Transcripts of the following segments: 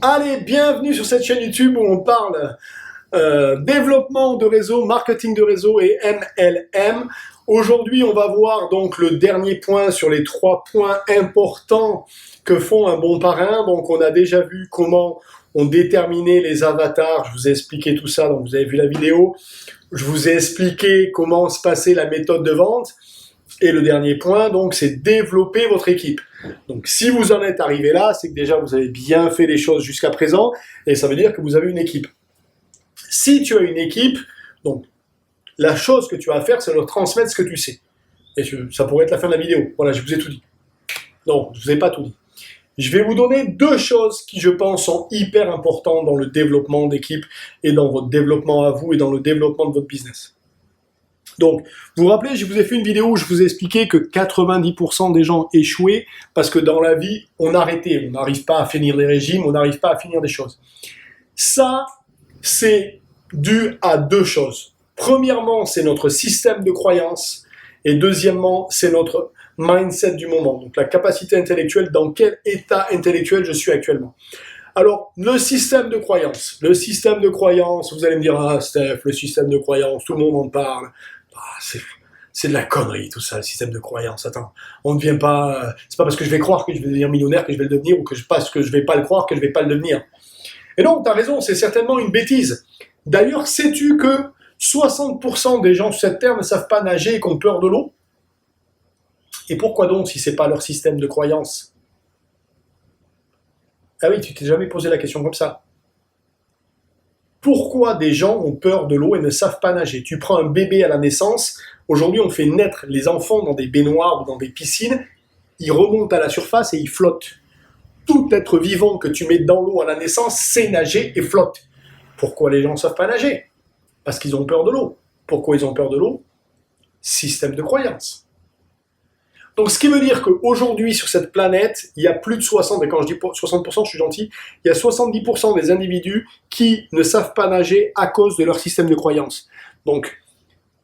Allez, bienvenue sur cette chaîne YouTube où on parle développement de réseau, marketing de réseau et MLM. Aujourd'hui, on va voir donc le dernier point sur les 3 points importants que font un bon parrain. Donc, on a déjà vu comment on déterminait les avatars. Je vous ai expliqué tout ça, donc vous avez vu la vidéo. Je vous ai expliqué comment se passait la méthode de vente. Et le dernier point, donc, c'est développer votre équipe. Donc, si vous en êtes arrivé là, c'est que déjà vous avez bien fait les choses jusqu'à présent, et ça veut dire que vous avez une équipe. Si tu as une équipe, donc, la chose que tu vas faire, c'est leur transmettre ce que tu sais. Et ça pourrait être la fin de la vidéo. Voilà, je vous ai tout dit. Non, je vous ai pas tout dit. Je vais vous donner 2 choses qui, je pense, sont hyper importantes dans le développement d'équipe et dans votre développement à vous et dans le développement de votre business. Donc, vous vous rappelez, je vous ai fait une vidéo où je vous ai expliqué que 90% des gens échouaient parce que dans la vie, on arrêtait. On n'arrive pas à finir les régimes, on n'arrive pas à finir des choses. Ça, c'est dû à 2 choses. Premièrement, c'est notre système de croyance. Et deuxièmement, c'est notre mindset du moment. Donc, la capacité intellectuelle, dans quel état intellectuel je suis actuellement. Alors, le système de croyance. Le système de croyance, vous allez me dire, ah Steph, le système de croyance, tout le monde en parle. C'est de la connerie tout ça, le système de croyance. Attends, on ne vient pas. C'est pas parce que je vais croire que je vais devenir millionnaire que je vais le devenir, ou que parce que je vais pas le croire que je vais pas le devenir. Et non, tu as raison, c'est certainement une bêtise. D'ailleurs, sais-tu que 60% des gens sur cette terre ne savent pas nager et qui ont peur de l'eau? Et pourquoi donc si c'est pas leur système de croyance? Ah oui, tu t'es jamais posé la question comme ça. Pourquoi des gens ont peur de l'eau et ne savent pas nager? Tu prends un bébé à la naissance, aujourd'hui on fait naître les enfants dans des baignoires ou dans des piscines, ils remontent à la surface et ils flottent. Tout être vivant que tu mets dans l'eau à la naissance sait nager et flotte. Pourquoi les gens ne savent pas nager? Parce qu'ils ont peur de l'eau. Pourquoi ils ont peur de l'eau? Système de croyance. Donc, ce qui veut dire qu'aujourd'hui, sur cette planète, il y a plus de 60%, et quand je dis 60%, je suis gentil, il y a 70% des individus qui ne savent pas nager à cause de leur système de croyance. Donc,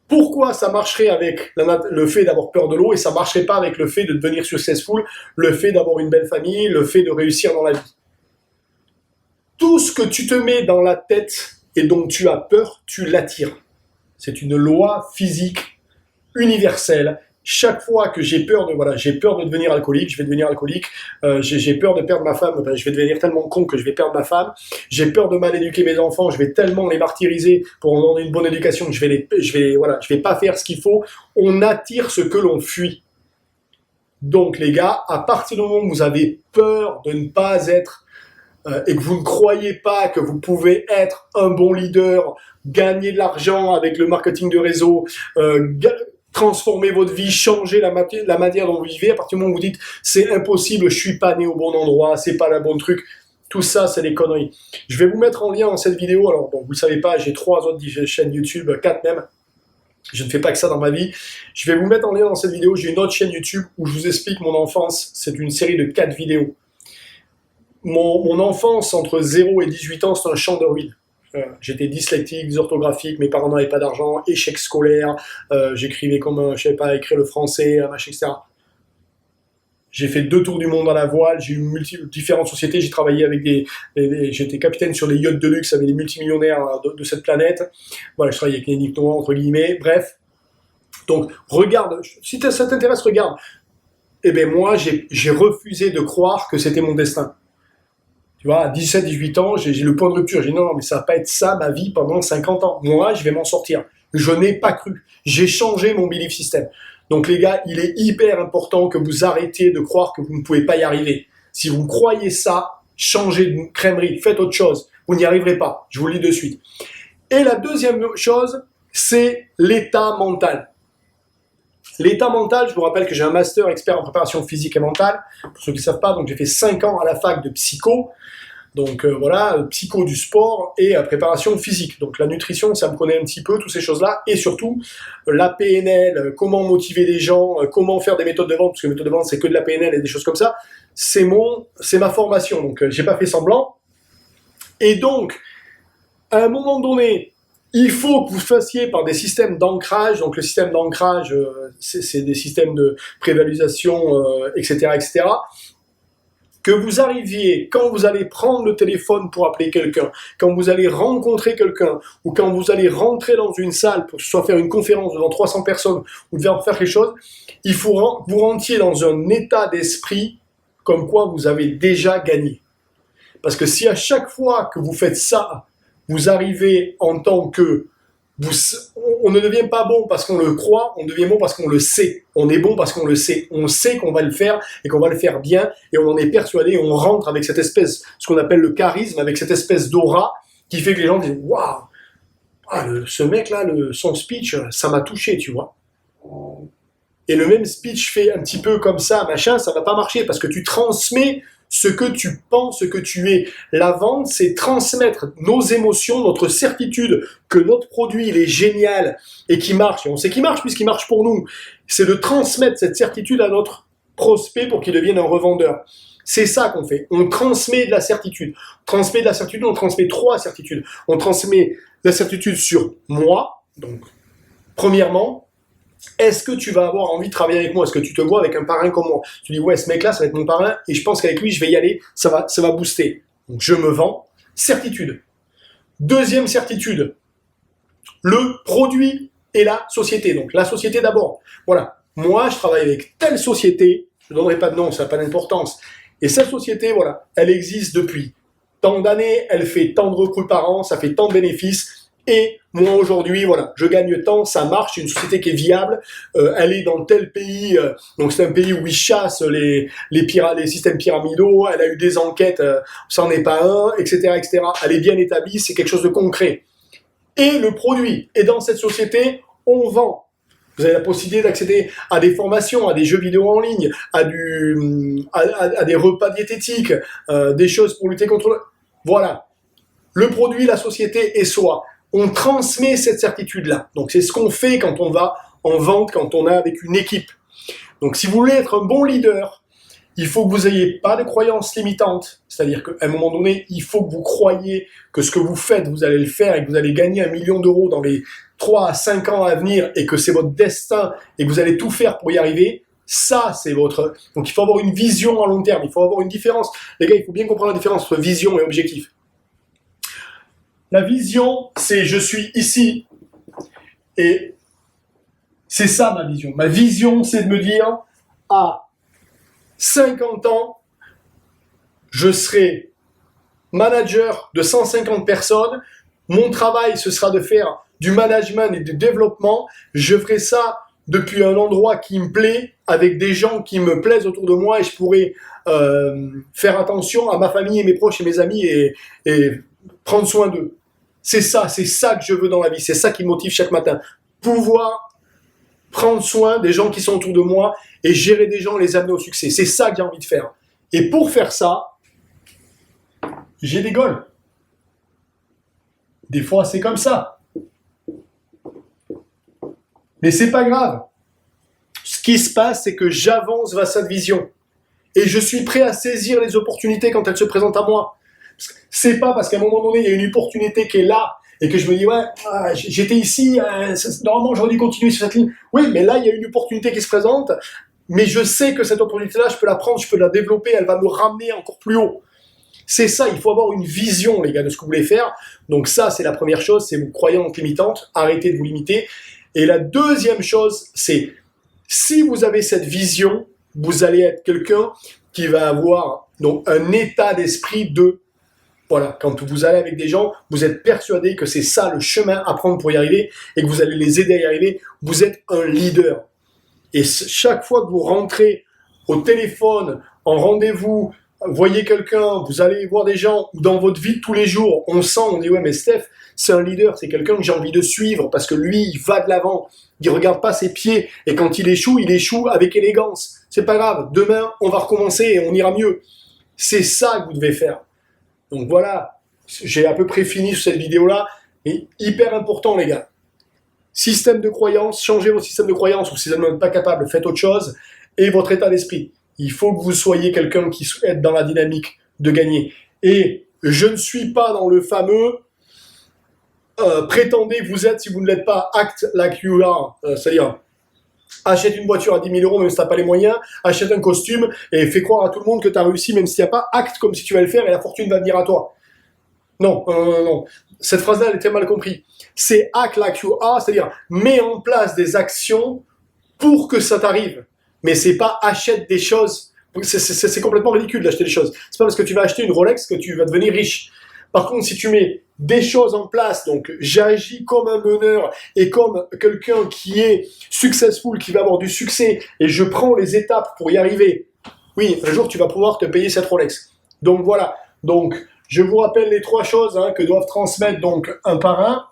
pourquoi ça marcherait avec le fait d'avoir peur de l'eau et ça marcherait pas avec le fait de devenir successful, le fait d'avoir une belle famille, le fait de réussir dans la vie? Tout ce que tu te mets dans la tête et dont tu as peur, tu l'attires. C'est une loi physique universelle. Chaque fois que j'ai peur de devenir alcoolique, je vais devenir alcoolique. J'ai peur de perdre ma femme, je vais devenir tellement con que je vais perdre ma femme. J'ai peur de mal éduquer mes enfants, je vais tellement les martyriser pour leur donner une bonne éducation que je vais pas faire ce qu'il faut. On attire ce que l'on fuit. Donc les gars, à partir du moment où vous avez peur de ne pas être et que vous ne croyez pas que vous pouvez être un bon leader, gagner de l'argent avec le marketing de réseau, transformer votre vie, changer la manière dont vous vivez, à partir du moment où vous dites c'est impossible, je suis pas né au bon endroit, c'est pas le bon truc, tout ça c'est des conneries. Je vais vous mettre en lien dans cette vidéo. Alors bon, vous le savez pas, j'ai 3 autres chaînes YouTube, 4 même. Je ne fais pas que ça dans ma vie. Je vais vous mettre en lien dans cette vidéo. J'ai une autre chaîne YouTube où je vous explique mon enfance. C'est une série de 4 vidéos. Mon enfance entre 0 et 18 ans, c'est un champ de ruines. J'étais dyslexique, dysorthographique, mes parents n'avaient pas d'argent, échec scolaire, j'écrivais comme, je savais pas écrire le français, machin, etc. J'ai fait 2 tours du monde à la voile, j'ai eu différentes sociétés, j'ai travaillé avec j'étais capitaine sur des yachts de luxe avec des multimillionnaires de cette planète. Voilà, je travaillais avec les Nick Noah, entre guillemets, bref. Donc, regarde, si ça t'intéresse, regarde. Eh bien, moi, j'ai refusé de croire que c'était mon destin. Tu vois, à 17, 18 ans, j'ai le point de rupture. J'ai dit non, mais ça va pas être ça ma vie pendant 50 ans. Moi, je vais m'en sortir. Je n'ai pas cru. J'ai changé mon belief system. Donc les gars, il est hyper important que vous arrêtiez de croire que vous ne pouvez pas y arriver. Si vous croyez ça, changez de crèmerie, faites autre chose. Vous n'y arriverez pas. Je vous le dis de suite. Et la deuxième chose, c'est l'état mental. L'état mental, je vous rappelle que j'ai un master expert en préparation physique et mentale. Pour ceux qui ne savent pas, donc j'ai fait 5 ans à la fac de psycho. Donc voilà, psycho du sport et préparation physique. Donc la nutrition, ça me connaît un petit peu, toutes ces choses-là. Et surtout, la PNL, comment motiver les gens, comment faire des méthodes de vente, parce que les méthodes de vente, c'est que de la PNL et des choses comme ça. C'est ma formation, donc j'ai pas fait semblant. Et donc, à un moment donné, il faut que vous fassiez par des systèmes d'ancrage. Donc le système d'ancrage, c'est des systèmes de prévalorisation, etc., etc., que vous arriviez, quand vous allez prendre le téléphone pour appeler quelqu'un, quand vous allez rencontrer quelqu'un, ou quand vous allez rentrer dans une salle pour soit faire une conférence devant 300 personnes, ou devant faire quelque chose, il faut que vous rentriez dans un état d'esprit comme quoi vous avez déjà gagné. Parce que si à chaque fois que vous faites ça, vous arrivez en tant que on ne devient pas bon parce qu'on le croit, on devient bon parce qu'on le sait. On est bon parce qu'on le sait. On sait qu'on va le faire et qu'on va le faire bien et on en est persuadé. On rentre avec cette espèce, ce qu'on appelle le charisme, avec cette espèce d'aura qui fait que les gens disent waouh, ce mec-là, son speech, ça m'a touché, tu vois. Et le même speech fait un petit peu comme ça, machin, ça va pas marcher parce que tu transmets ce que tu penses, ce que tu es. La vente, c'est transmettre nos émotions, notre certitude que notre produit, il est génial et qu'il marche. Et on sait qu'il marche puisqu'il marche pour nous. C'est de transmettre cette certitude à notre prospect pour qu'il devienne un revendeur. C'est ça qu'on fait. On transmet de la certitude. On transmet de la certitude, on transmet trois certitudes. On transmet la certitude sur moi. Donc, premièrement, est-ce que tu vas avoir envie de travailler avec moi? Est-ce que tu te vois avec un parrain comme moi? Tu dis, ouais, ce mec-là, ça va être mon parrain, et je pense qu'avec lui, je vais y aller, ça va booster. Donc, je me vends. Certitude. Deuxième certitude, le produit et la société. Donc, la société d'abord. Voilà. Moi, je travaille avec telle société, je ne donnerai pas de nom, ça n'a pas d'importance. Et cette société, voilà, elle existe depuis tant d'années, elle fait tant de recrues par an, ça fait tant de bénéfices. Et moi aujourd'hui, voilà, je gagne tant, ça marche, c'est une société qui est viable, elle est dans tel pays, donc c'est un pays où ils chassent les systèmes pyramidaux, elle a eu des enquêtes, ça n'en est pas un, etc., etc. Elle est bien établie, c'est quelque chose de concret. Et le produit, et dans cette société, on vend. Vous avez la possibilité d'accéder à des formations, à des jeux vidéo en ligne, à des repas diététiques, des choses pour lutter contre le... Voilà. Le produit, la société et soi. On transmet cette certitude-là. Donc, c'est ce qu'on fait quand on va en vente, quand on est avec une équipe. Donc, si vous voulez être un bon leader, il faut que vous n'ayez pas de croyances limitantes. C'est-à-dire qu'à un moment donné, il faut que vous croyiez que ce que vous faites, vous allez le faire et que vous allez gagner 1 million d'euros dans les 3 à 5 ans à venir et que c'est votre destin et que vous allez tout faire pour y arriver. Ça, c'est votre... Donc, il faut avoir une vision à long terme. Il faut avoir une différence. Les gars, il faut bien comprendre la différence entre vision et objectif. La vision, c'est je suis ici et c'est ça ma vision. Ma vision, c'est de me dire à 50 ans, je serai manager de 150 personnes. Mon travail, ce sera de faire du management et du développement. Je ferai ça depuis un endroit qui me plaît, avec des gens qui me plaisent autour de moi et je pourrai faire attention à ma famille et mes proches et mes amis et prendre soin d'eux. C'est ça que je veux dans la vie, c'est ça qui me motive chaque matin. Pouvoir prendre soin des gens qui sont autour de moi et gérer des gens et les amener au succès. C'est ça que j'ai envie de faire. Et pour faire ça, j'ai des goals. Des fois, c'est comme ça. Mais c'est pas grave. Ce qui se passe, c'est que j'avance vers cette vision. Et je suis prêt à saisir les opportunités quand elles se présentent à moi. C'est pas parce qu'à un moment donné, il y a une opportunité qui est là et que je me dis, ouais, j'étais ici, normalement j'aurais dû continuer sur cette ligne. Oui, mais là, il y a une opportunité qui se présente, mais je sais que cette opportunité-là, je peux la prendre, je peux la développer, elle va me ramener encore plus haut. C'est ça, il faut avoir une vision, les gars, de ce que vous voulez faire. Donc ça, c'est la première chose, c'est vos croyances limitantes, arrêtez de vous limiter. Et la deuxième chose, c'est, si vous avez cette vision, vous allez être quelqu'un qui va avoir donc un état d'esprit de... Voilà, quand vous allez avec des gens, vous êtes persuadé que c'est ça le chemin à prendre pour y arriver et que vous allez les aider à y arriver. Vous êtes un leader. Et chaque fois que vous rentrez au téléphone, en rendez-vous, voyez quelqu'un, vous allez voir des gens, ou dans votre vie de tous les jours, on sent, on dit ouais mais Steph, c'est un leader, c'est quelqu'un que j'ai envie de suivre parce que lui, il va de l'avant, il regarde pas ses pieds et quand il échoue avec élégance. C'est pas grave, demain on va recommencer et on ira mieux. C'est ça que vous devez faire. Donc voilà, j'ai à peu près fini sur cette vidéo-là. Et hyper important, les gars. Système de croyance, changez votre système de croyance ou si vous n'êtes pas capable, faites autre chose. Et votre état d'esprit. Il faut que vous soyez quelqu'un qui est dans la dynamique de gagner. Et je ne suis pas dans le fameux prétendez que vous êtes si vous ne l'êtes pas, act like you are. C'est-à-dire, Achète une voiture à 10 000 euros même si tu n'as pas les moyens, achète un costume et fais croire à tout le monde que tu as réussi même s'il n'y a pas, acte comme si tu vas le faire et la fortune va venir à toi. Non, non, non, non. Cette phrase-là, elle est très mal comprise. C'est act like you are, c'est-à-dire mets en place des actions pour que ça t'arrive. Mais c'est pas achète des choses. C'est complètement ridicule d'acheter des choses. C'est pas parce que tu vas acheter une Rolex que tu vas devenir riche. Par contre, si tu mets des choses en place, donc j'agis comme un meneur et comme quelqu'un qui est successful, qui va avoir du succès, et je prends les étapes pour y arriver, oui, un jour tu vas pouvoir te payer cette Rolex. Donc voilà. Donc, je vous rappelle les 3 choses que doivent transmettre donc un parrain.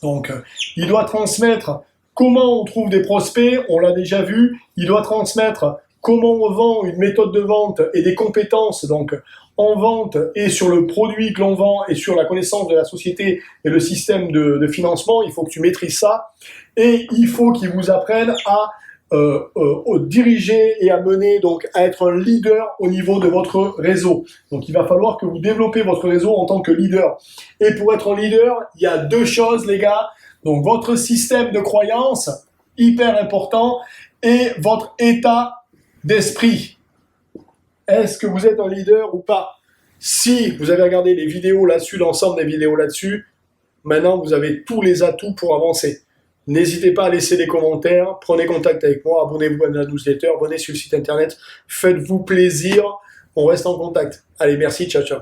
Donc, il doit transmettre comment on trouve des prospects, on l'a déjà vu. Il doit transmettre comment on vend, une méthode de vente et des compétences donc en vente et sur le produit que l'on vend et sur la connaissance de la société et le système de financement. Il faut que tu maîtrises ça et il faut qu'il vous apprenne à diriger et à mener, donc à être un leader au niveau de votre réseau. Donc il va falloir que vous développez votre réseau en tant que leader. Et pour être un leader, il y a 2 choses les gars. Donc votre système de croyance, hyper important, et votre état d'esprit. Est-ce que vous êtes un leader ou pas? Si vous avez regardé les vidéos là-dessus, l'ensemble des vidéos là-dessus, maintenant vous avez tous les atouts pour avancer. N'hésitez pas à laisser des commentaires, prenez contact avec moi, abonnez-vous à la newsletter, abonnez sur le site internet, faites-vous plaisir, on reste en contact. Allez, merci, ciao, ciao.